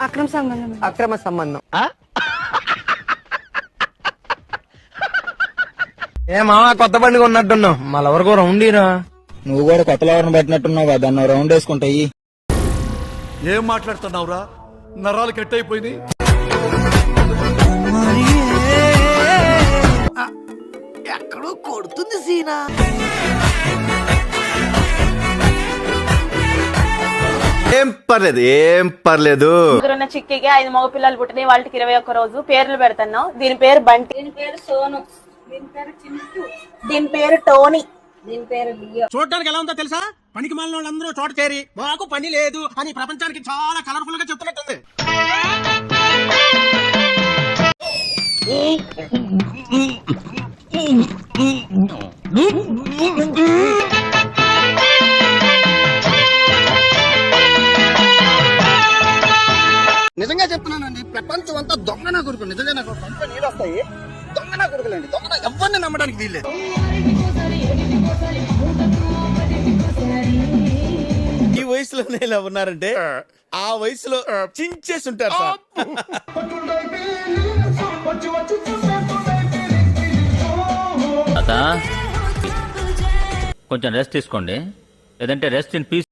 అక్రమ సంబంధం. అక్రమ సంబంధం. ఏ మామ కొత్త బండి కొన్నట్టున్నావు, మళ్ళీ ఎవరికో రౌండీరా. నువ్వు కూడా కొత్త లవర్ని పట్టినట్టున్నావు కదా, దాన్ని రౌండ్ వేసుకుంటాయి. ఏం మాట్లాడుతున్నావురా, నరాలు కట్ అయిపోయింది. ఎక్కడో కొడుతుంది సీనా. ఏం పర్లేదు. ముగ్గురున్న చిక్కికి 5 మగ పిల్లలు పుట్టినాయి. వాళ్ళకి 21 రోజు పేర్లు పెడుతున్నాం. దీని పేరు బంటి, దీని పేరు సోను, దీని పేరు చింటూ, దీని పేరు టోనీ, దీని పేరు లియో. చూడడానికి ఎలా ఉందో తెలుసా? పనికి మాలిన వాళ్ళందరూ చోట చేరి మాకు పని లేదు అని ప్రపంచానికి చాలా కలర్ఫుల్ గా చెప్తున్నట్టుంది. నిజంగా చెప్తున్నానండి, ప్రపంచం అంతా దొంగ నా కొడుకు. నిజంగా నాకు కంపెనీ నీళ్ళు వస్తాయి. దొంగ నా కొడుకులండి, దొంగ ఎవరిని నమ్మడానికి వీల్లేదు. ఈ వయసులోనే ఇలా ఉన్నారంటే ఆ వయసులో చించేసి ఉంటారు సార్. కొంచెం రెస్ట్ తీసుకోండి, లేదంటే రెస్ట్ ఇన్ పీస్